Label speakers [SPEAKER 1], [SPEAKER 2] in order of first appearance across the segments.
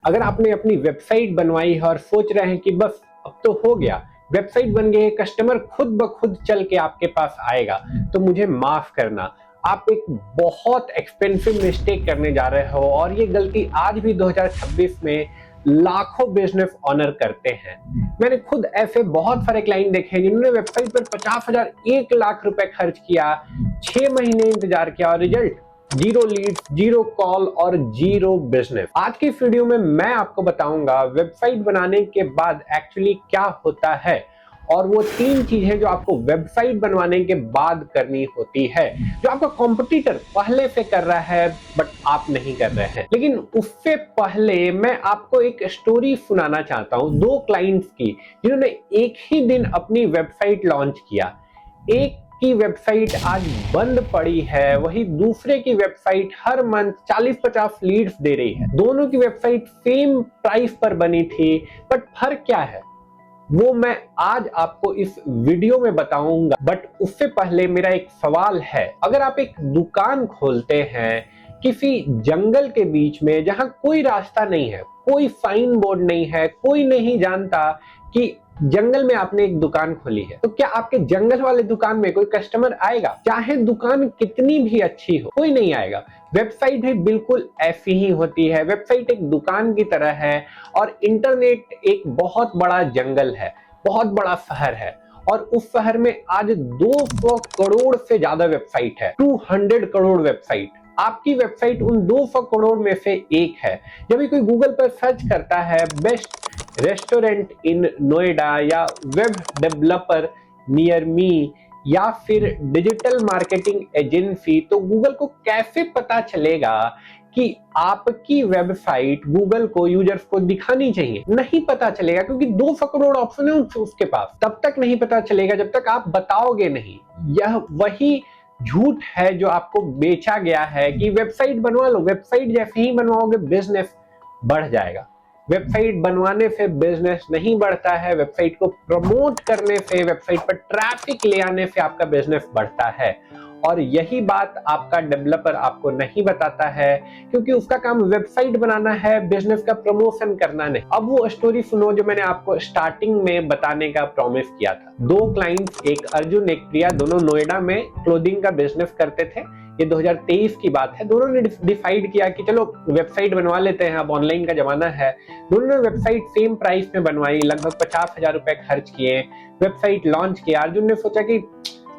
[SPEAKER 1] अगर आपने अपनी वेबसाइट बनवाई है और सोच रहे हैं कि बस अब तो हो गया, वेबसाइट बन गई है, कस्टमर खुद ब खुद चल के आपके पास आएगा, तो मुझे माफ करना, आप एक बहुत एक्सपेंसिव मिस्टेक करने जा रहे हो। और ये गलती आज भी 2026 में लाखों बिजनेस ऑनर करते हैं। मैंने खुद ऐसे बहुत सारे क्लाइंट देखे हैं जिन्होंने वेबसाइट पर 50,000 1 लाख रुपए खर्च किया, 6 महीने इंतजार किया और result zero lead, zero call और जीरो बिजनेस। आज की इस वीडियो में मैं आपको बताऊंगा वेबसाइट बनाने के बाद एक्चुअली क्या होता है और वो 3 चीजें जो आपको वेबसाइट बनवाने के बाद करनी होती है, जो आपका कॉम्पिटिटर पहले से कर रहा है बट आप नहीं कर रहे हैं। लेकिन उससे पहले मैं आपको एक स्टोरी सुनाना चाहता हूं 2 क्लाइंट्स की, जिन्होंने एक ही दिन अपनी वेबसाइट लॉन्च किया। एक की वेबसाइट आज बंद पड़ी है, वही दूसरे की वेबसाइट हर मंथ 40-50 लीड्स दे रही है। दोनों की वेबसाइट सेम प्राइस पर बनी थी, बट फर्क क्या है वो मैं आज आपको इस वीडियो में बताऊंगा। बट उससे पहले मेरा एक सवाल है, अगर आप एक दुकान खोलते हैं किसी जंगल के बीच में जहां कोई रास्ता नहीं है, कोई साइन बोर्ड नहीं है, कोई नहीं जानता कि जंगल में आपने एक दुकान खोली है, तो क्या आपके जंगल वाले दुकान में कोई कस्टमर आएगा? चाहे दुकान कितनी भी अच्छी हो, कोई नहीं आएगा। वेबसाइट भी बिल्कुल ऐसी ही होती है। वेबसाइट एक दुकान की तरह है और इंटरनेट एक बहुत बड़ा जंगल है, बहुत बड़ा शहर है। और उस शहर में आज 200 करोड़ से ज्यादा वेबसाइट है, 200 करोड़ वेबसाइट। आपकी वेबसाइट उन 200 करोड़ में से एक है। जब भी कोई गूगल पर सर्च करता है बेस्ट रेस्टोरेंट इन नोएडा या वेब डेवलपर नियर मी या फिर डिजिटल मार्केटिंग एजेंसी, तो गूगल को कैसे पता चलेगा कि आपकी वेबसाइट गूगल को, यूजर्स को दिखानी चाहिए? नहीं पता चलेगा, क्योंकि 200 करोड़ ऑप्शन है उसके पास। तब तक नहीं पता चलेगा जब तक आप बताओगे नहीं। यह वही झूठ है जो आपको बेचा गया है कि वेबसाइट बनवा लो, वेबसाइट जैसे ही बनवाओगे बिजनेस बढ़ जाएगा। वेबसाइट बनवाने से बिजनेस नहीं बढ़ता है, वेबसाइट को प्रमोट करने से, वेबसाइट पर ट्रैफिक ले आने से आपका बिजनेस बढ़ता है। और यही बात आपका डेवलपर आपको नहीं बताता है, क्योंकि उसका काम वेबसाइट बनाना है, बिजनेस का प्रमोशन करना नहीं। अब वो स्टोरी सुनो जो मैंने आपको स्टार्टिंग में बताने का प्रॉमिस किया था। 2 क्लाइंट्स, एक अर्जुन एक प्रिया, दोनों नोएडा में क्लोथिंग का बिजनेस करते थे। ये 2023 की बात है। दोनों ने डिसाइड किया कि चलो वेबसाइट बनवा लेते हैं, अब ऑनलाइन का जमाना है। दोनों ने वेबसाइट सेम प्राइस में बनवाई, लगभग 50,000 रुपए खर्च किए, वेबसाइट लॉन्च किया। अर्जुन ने सोचा कि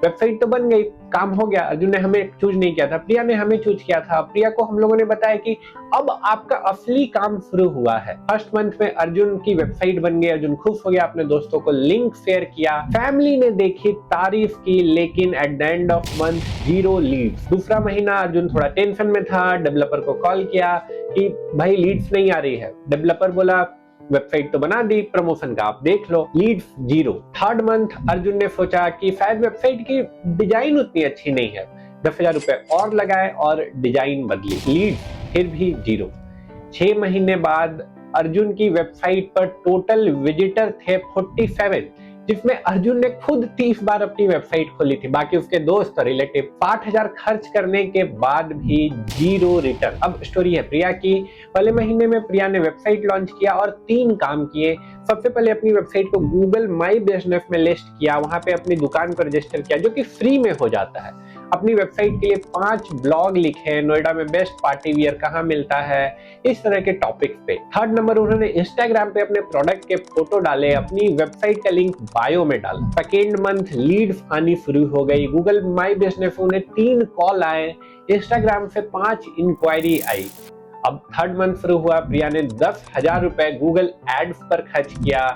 [SPEAKER 1] वेबसाइट तो बन गई, काम हो गया। अर्जुन ने हमें चूज नहीं किया था, प्रिया ने हमें चूज किया था। प्रिया को हम लोगों ने बताया कि अब आपका असली काम शुरू हुआ है। फर्स्ट मंथ में अर्जुन की वेबसाइट बन गई, अर्जुन खुश हो गया, अपने दोस्तों को लिंक शेयर किया, फैमिली ने देखी, तारीफ की, लेकिन at the end of month zero leads. दूसरा महीना अर्जुन थोड़ा टेंशन में था, डेवलपर को कॉल किया कि भाई लीड्स नहीं आ रही है। डेवलपर बोला वेबसाइट तो बना दी, प्रमोशन का आप देख लो, leads zero. Third month Arjun ने सोचा कि शायद वेबसाइट की डिजाइन उतनी अच्छी नहीं है, 10,000 रुपए और लगाए और डिजाइन बदली, लीड्स फिर भी जीरो। 6 महीने बाद अर्जुन की वेबसाइट पर टोटल विजिटर थे 47, जिसमें अर्जुन ने खुद 30 बार अपनी वेबसाइट खोली थी, बाकी उसके दोस्त और रिलेटिव। 60,000 खर्च करने के बाद भी जीरो रिटर्न। अब स्टोरी है प्रिया की। पहले महीने में प्रिया ने वेबसाइट लॉन्च किया और 3 काम किए। सबसे पहले अपनी वेबसाइट को गूगल माई बिजनेस में लिस्ट किया, वहां पे अपनी दुकान को रजिस्टर किया, जो कि फ्री में हो जाता है। अपनी वेबसाइट के लिए 5 ब्लॉग लिखे, नोएडा में बेस्ट पार्टी वियर कहाँ मिलता है, इस तरह के टॉपिक्स पे। थर्ड नंबर, उन्होंने इंस्टाग्राम पे अपने प्रोडक्ट के फोटो डाले, अपनी वेबसाइट का लिंक बायो में डाला। सेकेंड मंथ लीड्स आनी शुरू हो गई, गूगल माई बिजनेस उन्हें 3 कॉल आए, इंस्टाग्राम से 5 इंक्वायरी आई। अब थर्ड मंथ शुरू हुआ, प्रिया ने 10,000 रुपए गूगल एड्स पर खर्च किया।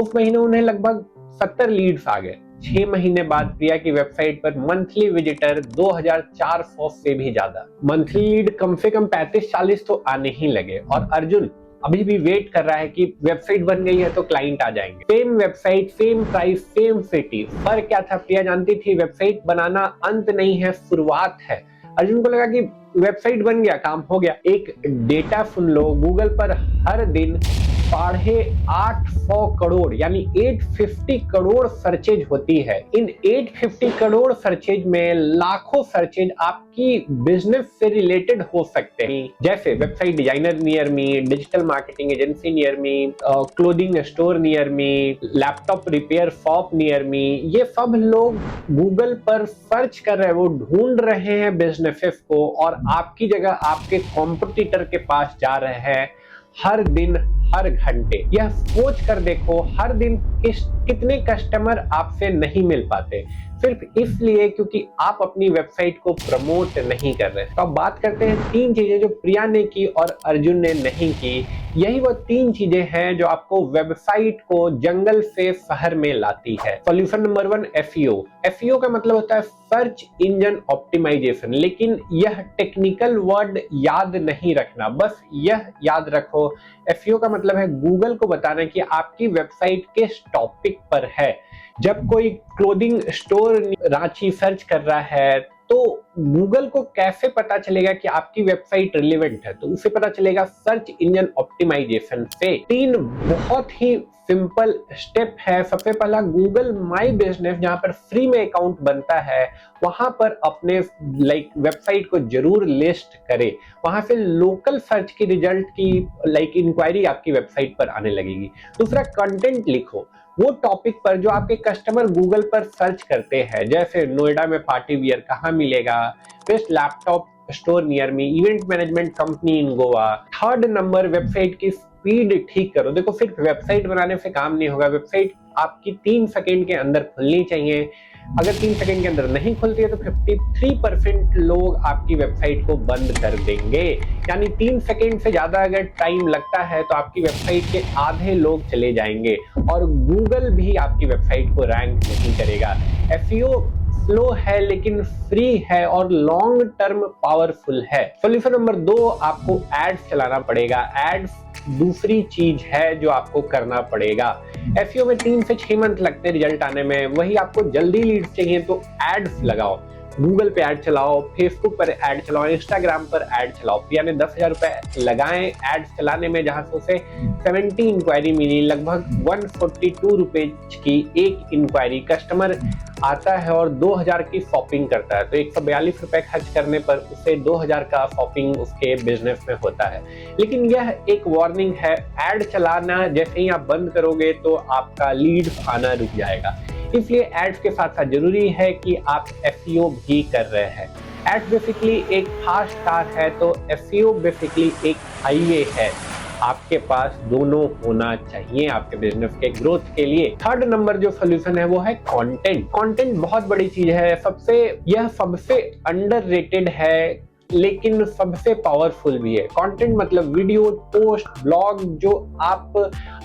[SPEAKER 1] उस महीने उन्हें लगभग 70 लीड्स आ गए। 6 महीने बाद प्रिया की वेबसाइट पर मंथली विजिटर 2,400 से भी ज्यादा। मंथली लीड कम से कम 35-40 तो आने ही लगे। और अर्जुन अभी भी वेट कर रहा है कि वेबसाइट बन गई है तो क्लाइंट आ जाएंगे। Same website, same price, same city. फर्क क्या था? प्रिया जानती थी वेबसाइट बनाना अंत नहीं है, शुरुआत है। अर्जुन को लगा कि वेबसाइट बन गया, काम हो गया। एक डेटा सुन लो, गूगल पर हर दिन 850 करोड़ यानी 850 करोड़ सर्चेज होती है। इन 850 करोड़ सर्चेज में लाखों सर्चेज आपकी बिजनेस से रिलेटेड हो सकते हैं, जैसे website designer near me, digital marketing agency near me, clothing store near me, laptop repair shop near me. ये सब लोग गूगल पर सर्च कर रहे हैं, वो ढूंढ रहे हैं बिजनेसेस को, और आपकी जगह आपके कॉम्पिटिटर के पास जा रहे हैं हर दिन हर घंटे। यह सोच कर देखो हर दिन कितने कस्टमर आपसे नहीं मिल पाते, सिर्फ इसलिए क्योंकि आप अपनी वेबसाइट को प्रमोट नहीं कर रहे। तो अब बात करते हैं 3 चीजें जो प्रिया ने की और अर्जुन ने नहीं की। यही वो 3 चीजें हैं जो आपको वेबसाइट को जंगल से शहर में लाती है। Solution number 1, SEO. एसईओ का मतलब होता है सर्च इंजन ऑप्टिमाइजेशन, लेकिन यह टेक्निकल वर्ड याद नहीं रखना, बस यह याद रखो एसईओ का मतलब है गूगल को बताना कि आपकी वेबसाइट किस टॉपिक पर है। जब कोई क्लोथिंग स्टोर रांची सर्च कर रहा है तो गूगल को कैसे पता चलेगा कि आपकी वेबसाइट रिलेवेंट है? तो उसे पता चलेगा सर्च इंजन ऑप्टिमाइजेशन से। 3 बहुत ही सिंपल स्टेप है। सबसे पहला, गूगल माई बिजनेस, जहां पर फ्री में अकाउंट बनता है, वहां पर अपने वेबसाइट को जरूर लिस्ट करें। वहां से लोकल सर्च की रिजल्ट की इंक्वायरी आपकी वेबसाइट पर आने लगेगी। दूसरा, कंटेंट लिखो वो टॉपिक पर जो आपके कस्टमर गूगल पर सर्च करते हैं, जैसे नोएडा में पार्टी वियर कहाँ मिलेगा, best laptop store near me, event management company इन गोवा। थर्ड नंबर, वेबसाइट की स्पीड ठीक करो। देखो सिर्फ वेबसाइट बनाने से काम नहीं होगा, वेबसाइट आपकी 3 सेकंड के अंदर खुलनी चाहिए। अगर 3 सेकंड के अंदर नहीं खुलती है तो 53% लोग आपकी वेबसाइट को बंद कर देंगे। यानी 3 सेकंड से ज्यादा अगर टाइम लगता है तो आपकी वेबसाइट के आधे लोग चले जाएंगे और गूगल भी आपकी वेबसाइट को रैंक नहीं करेगा। एसईओ स्लो है लेकिन फ्री है और लॉन्ग टर्म पावरफुल है। सॉल्यूशन नंबर 2, आपको एड्स चलाना पड़ेगा। एड्स दूसरी चीज है जो आपको करना पड़ेगा। एसईओ में 3 से 6 मंथ लगते हैं रिजल्ट आने में, वही आपको जल्दी लीड्स चाहिए तो एड्स लगाओ। गूगल पे ऐड चलाओ, फेसबुक पर ऐड चलाओ, इंस्टाग्राम पर ऐड चलाओ। प्रिया ने 10,000 रुपए लगाए एड्स चलाने में, जहां से उसे 70 इंक्वायरी मिली। लगभग 142 रुपए की एक इंक्वायरी। कस्टमर आता है और 2,000 की शॉपिंग करता है, तो 142 रुपए खर्च करने पर उसे 2,000 का शॉपिंग उसके बिजनेस में होता है। लेकिन यह एक वार्निंग है, ऐड चलाना जैसे ही आप बंद करोगे तो आपका लीड आना रुक जाएगा। इसलिए एड्स के साथ साथ जरूरी है कि आप एसईओ भी कर रहे हैं। एड्स बेसिकली एक फास्ट कार है तो एसईओ बेसिकली एक हाईवे है। आपके पास दोनों होना चाहिए आपके बिजनेस के ग्रोथ के लिए। थर्ड नंबर जो सोल्यूशन है वो है कंटेंट। कंटेंट बहुत बड़ी चीज है, यह सबसे अंडररेटेड है लेकिन सबसे पावरफुल भी है। कंटेंट मतलब वीडियो, पोस्ट, ब्लॉग जो आप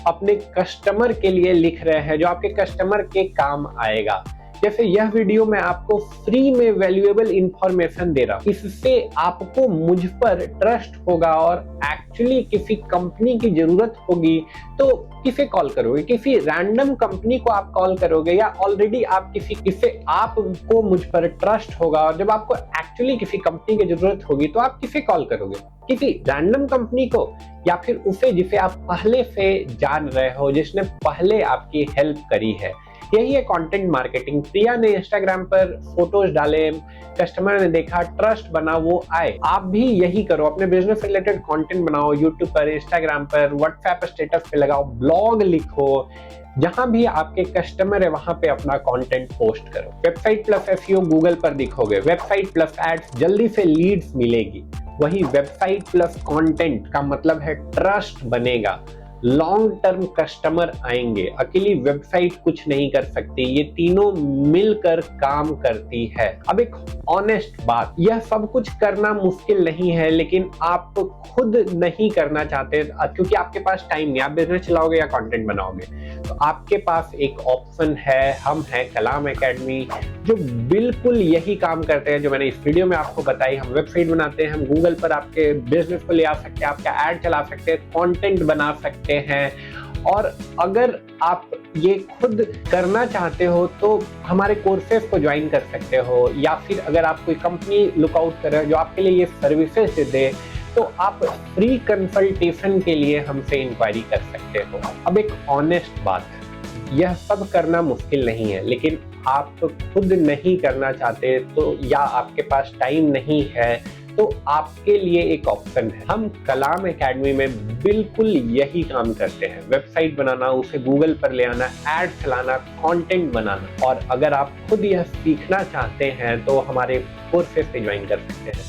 [SPEAKER 1] अपने कस्टमर के लिए लिख रहे हैं, जो आपके कस्टमर के काम आएगा। जैसे यह वीडियो मैं आपको फ्री में वैल्यूएबल इंफॉर्मेशन दे रहा हूं, इससे आपको मुझ पर ट्रस्ट होगा और एक्चुअली किसी कंपनी की जरूरत होगी तो किसे कॉल करोगे? किसी रैंडम कंपनी को आप कॉल करोगे या ऑलरेडी आप किसे आपको मुझ पर ट्रस्ट होगा और जब आपको एक्चुअली किसी कंपनी की जरूरत होगी तो आप किसे कॉल करोगे? किसी रैंडम कंपनी को या फिर उसे जिसे आप पहले से जान रहे हो, जिसने पहले आपकी हेल्प करी है। यही है कंटेंट मार्केटिंग। प्रिया ने इंस्टाग्राम पर फोटोज डाले, कस्टमर ने देखा, ट्रस्ट बना, वो आए। आप भी यही करो, अपने बिजनेस रिलेटेड कंटेंट बनाओ, यूट्यूब पर, इंस्टाग्राम पर, व्हाट्सएप स्टेटस पे लगाओ, ब्लॉग लिखो, जहां भी आपके कस्टमर है वहां पे अपना कंटेंट पोस्ट करो। वेबसाइट प्लस एसईओ गूगल पर दिखोगे, वेबसाइट प्लस एड्स जल्दी से लीड्स मिलेगी। वही वेबसाइट प्लस कंटेंट का मतलब है ट्रस्ट बनेगा, लॉन्ग टर्म कस्टमर आएंगे। अकेली वेबसाइट कुछ नहीं कर सकती, ये तीनों मिलकर काम करती है। अब एक ऑनेस्ट बात, यह सब कुछ करना मुश्किल नहीं है लेकिन आप खुद नहीं करना चाहते क्योंकि आपके पास टाइम नहीं। आप बिजनेस चलाओगे या कंटेंट बनाओगे तो आपके पास एक ऑप्शन है, हम हैं कलाम एकेडमी, जो बिल्कुल यही काम करते हैं जो मैंने इस वीडियो में आपको बताई। हम वेबसाइट बनाते हैं, हम गूगल पर आपके बिजनेस को ले आ सकते हैं, आपका ऐड चला सकते हैं, कंटेंट बना सकते हैं और अगर आप ये खुद करना चाहते हो तो हमारे कोर्सेज को ज्वाइन कर सकते हो, या फिर अगर आप कोई कंपनी लुकआउट कर रहे हो जो आपके लिए ये सर्विसेज दे, तो आप फ्री कंसल्टेशन के लिए हमसे इंक्वायरी कर सकते हो। अब एक ऑनेस्ट बात, यह सब करना मुश्किल नहीं है, लेकिन आप खुद नहीं करना चाहते तो या आपके पास टाइम नहीं है, तो आपके लिए एक ऑप्शन है। हम कलाम एकेडमी में बिल्कुल यही काम करते हैं, वेबसाइट बनाना, उसे गूगल पर ले आना, ऐड चलाना, कंटेंट बनाना। और अगर आप खुद यह सीखना चाहते हैं तो हमारे कोर्सेज पे ज्वाइन कर सकते हैं,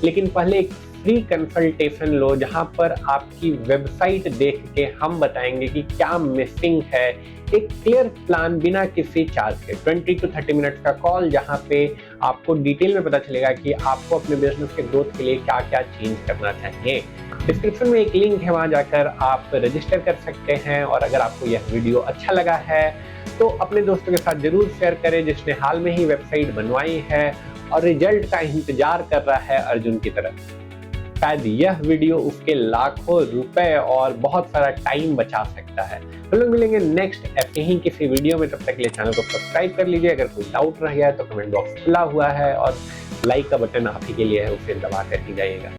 [SPEAKER 1] लेकिन पहले एक फ्री कंसल्टेशन लो जहां पर आपकी वेबसाइट देख के हम बताएंगे कि क्या मिसिंग है। एक क्लियर प्लान बिना किसी चार्ज के, 20 to 30 मिनट्स का कॉल, जहां पे आपको डिटेल में पता चलेगा कि आपको अपने बिजनेस के ग्रोथ के लिए क्या क्या चेंज करना चाहिए। डिस्क्रिप्शन में एक लिंक है, वहां जाकर आप रजिस्टर कर सकते हैं। और अगर आपको यह वीडियो अच्छा लगा है तो अपने दोस्तों के साथ जरूर शेयर करें जिसने हाल में ही वेबसाइट बनवाई है और रिजल्ट का इंतजार कर रहा है अर्जुन की तरह। शायद यह वीडियो उसके लाखों रुपए और बहुत सारा टाइम बचा सकता है। तो लोग मिलेंगे नेक्स्ट ऐसे ही किसी वीडियो में, तब तक के लिए चैनल को सब्सक्राइब कर लीजिए। अगर कोई डाउट रह गया है तो कमेंट बॉक्स खुला हुआ है और लाइक का बटन आप ही के लिए है, उसे दबा कर ही जाइएगा।